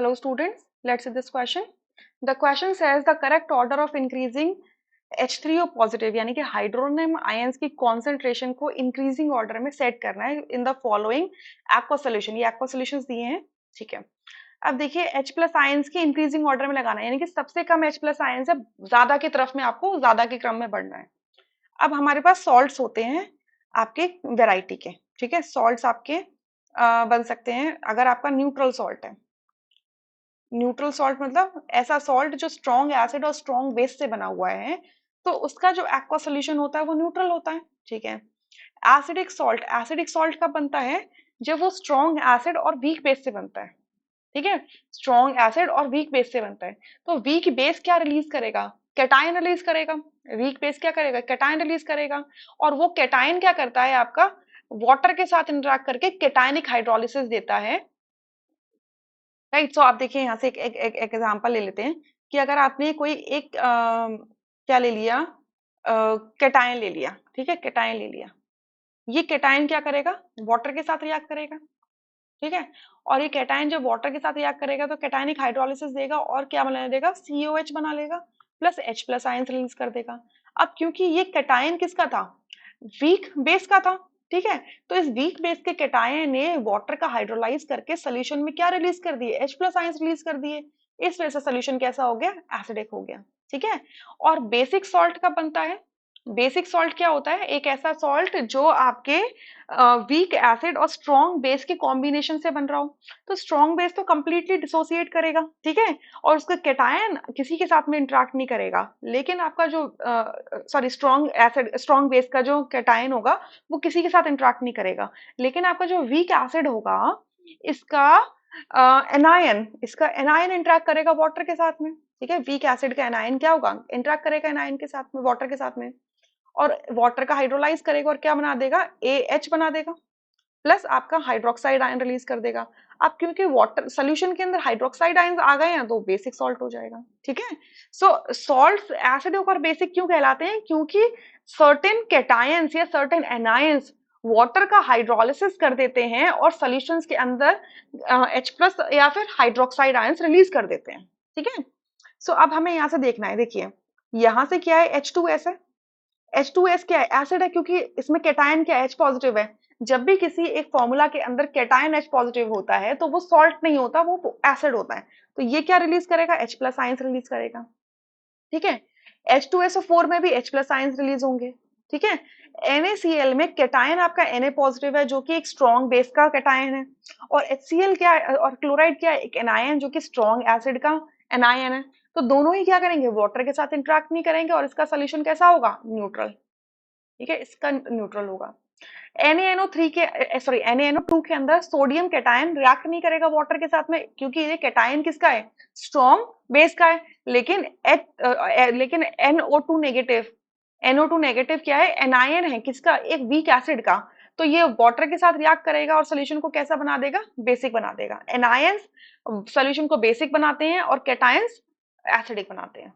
Hello students, let's see this question. The question says the correct order of increasing H3O positive यानी कि hydronium ions की concentration को increasing order में set करना है in the following aqua solution. ये aqua solutions दिए हैं, ठीक है। अब देखिए H प्लस आयंस की इंक्रीजिंग ऑर्डर में लगाना है, यानी कि सबसे कम H प्लस आयंस है, ज्यादा की तरफ में आपको ज्यादा के क्रम में बढ़ना है। अब हमारे पास सॉल्ट्स होते हैं आपके वेराइटी के, ठीक है। सॉल्ट्स आपके बन सकते हैं अगर आपका न्यूट्रल सॉल्ट है। न्यूट्रल सॉल्ट मतलब ऐसा सॉल्ट जो स्ट्रॉन्ग एसिड और स्ट्रॉन्ग बेस से बना हुआ है, तो उसका जो एक्वा सोल्यूशन होता है वो न्यूट्रल होता है, ठीक है। एसिडिक सॉल्ट कब बनता है? जब वो स्ट्रॉन्ग एसिड और वीक बेस से बनता है, ठीक है। स्ट्रॉन्ग एसिड और वीक बेस से बनता है, तो वीक बेस क्या रिलीज करेगा? कैटायन रिलीज करेगा। वीक बेस क्या करेगा? कैटायन रिलीज करेगा। और वो कैटायन क्या करता है आपका? वाटर के साथ इंटरेक्ट करके कैटायनिक हाइड्रोलिसिस देता है, राइट। सो आप देखिए यहाँ से एक एग्जांपल ले लेते हैं कि अगर आपने कोई एक क्या ले लिया, कैटायन ले लिया, ठीक है। कैटायन ले लिया, ये कैटायन क्या करेगा? वाटर के साथ रिएक्ट करेगा, ठीक है। और ये कैटायन जब वाटर के साथ रिएक्ट करेगा तो कैटायनिक हाइड्रोलिसिस देगा और क्या बना देगा? COH बना लेगा, plus H plus ions release कर देगा। अब क्योंकि ये कैटायन किसका था? वीक बेस का था, ठीक है। तो इस वीक बेस के कैटायन ने वाटर का हाइड्रोलाइज करके सोल्यूशन में क्या रिलीज कर दिए? H प्लस आयंस रिलीज कर दिए। इस वजह से सोल्यूशन कैसा हो गया? एसिडिक हो गया, ठीक है। और बेसिक सॉल्ट कब बनता है? बेसिक सॉल्ट क्या होता है? एक ऐसा सॉल्ट जो आपके वीक एसिड और स्ट्रॉन्ग बेस के कॉम्बिनेशन से बन रहा हो। तो स्ट्रॉन्ग बेस तो कंप्लीटली डिसोसिएट करेगा, ठीक है, और उसका कैटायन किसी के साथ में इंटरेक्ट नहीं करेगा। लेकिन आपका जो स्ट्रॉन्ग एसिड स्ट्रॉन्ग बेस का जो कैटायन होगा वो किसी के साथ इंटरेक्ट नहीं करेगा। लेकिन आपका जो वीक एसिड होगा, इसका इसका एनायन इंटरेक्ट करेगा वाटर के साथ में, ठीक है। वीक एसिड का एनायन क्या होगा? इंटरेक्ट करेगा एनायन के साथ में, वाटर के साथ में, और वाटर का हाइड्रोलाइज करेगा और क्या बना देगा? AH बना देगा, प्लस आपका हाइड्रोक्साइड आयन रिलीज कर देगा। अब क्योंकि वाटर सोल्यूशन के अंदर हाइड्रोक्साइड आयन आ गए हैं तो बेसिक सॉल्ट हो जाएगा, ठीक है। सो सॉल्ट्स एसिडिक और बेसिक क्यों कहलाते हैं? क्योंकि सर्टेन कैटायंस या सर्टेन एनायंस वाटर का हाइड्रोलिसिस कर देते हैं और सॉल्यूशंस के अंदर H प्लस या फिर हाइड्रोक्साइड आयंस रिलीज कर देते हैं, ठीक है। सो अब हमें यहाँ से देखना है, देखिए यहाँ से क्या है? H2S है। H2S क्या है? एसिड है, क्योंकि इसमें कैटायन क्या है? H पॉजिटिव है। जब भी किसी एक फॉर्मूला के अंदर कैटायन H पॉजिटिव होता है तो वो सॉल्ट नहीं होता, वो एसिड होता है। तो ये क्या रिलीज करेगा? H प्लस आयंस रिलीज करेगा, ठीक है। H2SO4 में भी H प्लस आयंस रिलीज होंगे, ठीक है। NaCl में कैटायन आपका Na पॉजिटिव है जो कि एक स्ट्रॉन्ग बेस का कैटायन है, और HCl क्या है? और क्लोराइड क्या है? एक एनायन जो कि स्ट्रॉन्ग एसिड का एनायन है। तो दोनों ही क्या करेंगे? वाटर के साथ इंटरेक्ट नहीं करेंगे और इसका सोल्यूशन कैसा होगा? न्यूट्रल, ठीक है, इसका न्यूट्रल होगा। NaNO2 के अंदर सोडियम कैटायन रिएक्ट नहीं करेगा वाटर के साथ में, क्योंकि ये कैटायन किसका है? स्ट्रॉन्ग बेस का है। लेकिन NO2 नेगेटिव क्या है? एनायन है किसका? एक वीक एसिड का। तो ये वाटर के साथ रिएक्ट करेगा और सोल्यूशन को कैसा बना देगा? बेसिक बना देगा। एनायंस सोल्यूशन को बेसिक बनाते हैं और कैटायंस एसिडिक बनाते हैं,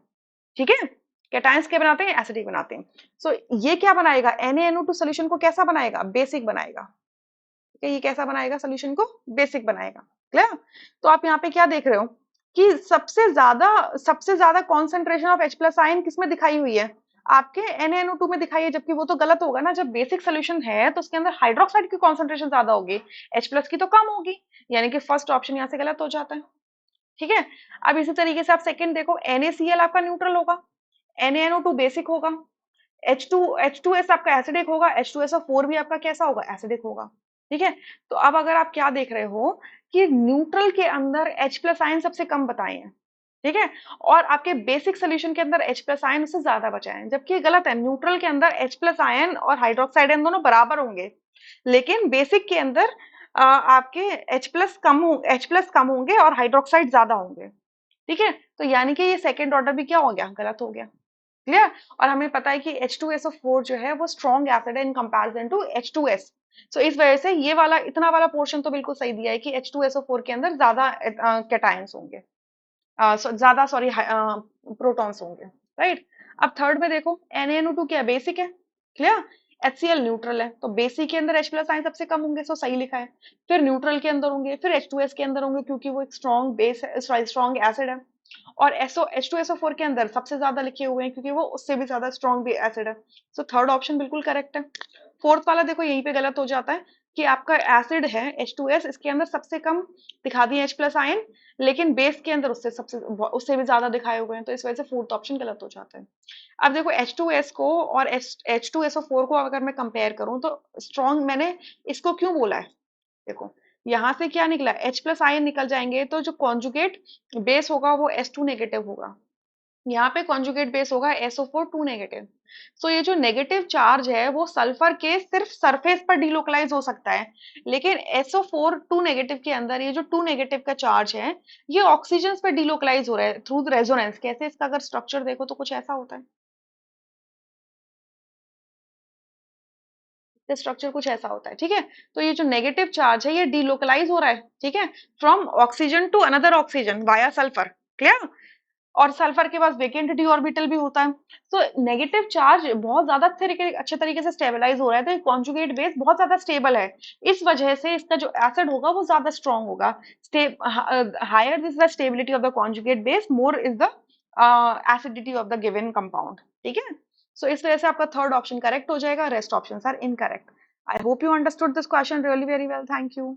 ठीक है। कैटायंस क्या बनाते हैं? एसिडिक बनाते हैं। सो ये क्या बनाएगा? NaNO2 सोल्यूशन को कैसा बनाएगा? बेसिक बनाएगा, ठीक है। ये कैसा बनाएगा? सोल्यूशन को बेसिक बनाएगा, क्लियर। तो आप यहाँ पे क्या देख रहे हो कि सबसे ज्यादा concentration of H plus ion किसमें दिखाई हुई है? आपके NaNO2 में दिखाई है, जबकि वो तो गलत होगा ना। जब बेसिक सोल्यूशन है तो उसके अंदर हाइड्रोक्साइड की कॉन्सेंट्रेशन ज्यादा होगी, H प्लस की तो कम होगी, यानी कि फर्स्ट ऑप्शन यहाँ से गलत हो जाता है, ठीक है। अब इसी तरीके से आप सेकंड देखो, NaCl आपका न्यूट्रल होगा, NaNO2 बेसिक होगा, H2S आपका एसिडिक होगा, H2SO4 भी आपका कैसा होगा? एसिडिक होगा, ठीक है। तो अब अगर आप क्या देख रहे हो कि न्यूट्रल के अंदर H प्लस आयन सबसे कम बताए हैं, ठीक है, और आपके बेसिक सोल्यूशन के अंदर H प्लस आयन उससे ज्यादा बचाए हैं, जबकि गलत है। न्यूट्रल के अंदर H प्लस आयन और हाइड्रोक्साइड आयन दोनों बराबर होंगे, लेकिन बेसिक के अंदर आपके H प्लस कम होंगे और हाइड्रोक्साइड ज्यादा होंगे, ठीक है। तो यानी कि ये सेकेंड ऑर्डर भी क्या हो गया? गलत हो गया, क्लियर। और हमें पता है कि H2SO4 जो है वो स्ट्रॉन्ग एसिड है इन कंपैरिजन टू H2S। सो इस वजह से ये वाला इतना वाला पोर्शन तो बिल्कुल सही दिया है कि H2SO4 के अंदर ज्यादा कैटायंस होंगे, ज्यादा सॉरी प्रोटॉन्स होंगे, राइट। अब थर्ड में देखो, NaNO2 क्या बेसिक है, क्लियर। HCl न्यूट्रल है तो बेस के अंदर H प्लस आयन सबसे कम होंगे, सो सही लिखा है। फिर न्यूट्रल के अंदर होंगे, फिर H2S के अंदर होंगे क्योंकि वो एक स्ट्रॉन्ग बेस है, स्ट्रॉन्ग एसिड है। और H2SO4 के अंदर सबसे ज्यादा लिखे हुए हैं क्योंकि वो उससे भी ज्यादा स्ट्रॉन्ग एसिड है। सो थर्ड ऑप्शन बिल्कुल करेक्ट है। फोर्थ वाला देखो यहीं पे गलत हो जाता है कि आपका एसिड है H2S, इसके अंदर सबसे कम दिखा दिए H प्लस आयन, लेकिन बेस के अंदर उससे भी ज्यादा दिखाए हुए हैं, तो इस वजह से फोर्थ ऑप्शन गलत हो जाता है। अब देखो H2S को और H2SO4 को अगर मैं कंपेयर करूं तो स्ट्रॉन्ग मैंने इसको क्यों बोला है, देखो यहां से क्या निकला, H प्लस आयन निकल जाएंगे तो जो कॉन्जुगेट बेस होगा वो S2 नेगेटिव होगा, यहाँ पे कॉन्जुगेट बेस होगा SO4 2 नेगेटिव। सो ये जो नेगेटिव चार्ज है वो सल्फर के सिर्फ सरफेस पर डिलोकलाइज हो सकता है, लेकिन SO4 2 नेगेटिव के अंदर ये जो 2 नेगेटिव का चार्ज है ये ऑक्सीजन पे डिलोकलाइज हो रहा है थ्रू रेजोनेंस। कैसे, इसका अगर स्ट्रक्चर देखो तो कुछ ऐसा होता है, स्ट्रक्चर कुछ ऐसा होता है, ठीक है। तो ये जो नेगेटिव चार्ज है ये डिलोकलाइज हो रहा है, ठीक है, from oxygen to another oxygen via sulphur, clear. और सल्फर के पास वेकेंट डी ऑर्बिटल भी होता है। तो नेगेटिव चार्ज बहुत ज्यादा अच्छे तरीके से स्टेबलाइज हो रहा है, तो कॉन्जुगेट बेस बहुत ज्यादा स्टेबल है, इस वजह से इसका जो एसिड होगा वो ज्यादा स्ट्रॉन्ग होगा। Higher is the stability of the conjugate base, more is the acidity of the given compound, ठीक है। सो इस वजह से आपका थर्ड ऑप्शन करेक्ट हो जाएगा, rest option are incorrect. I hope you understood this question really very well, thank you.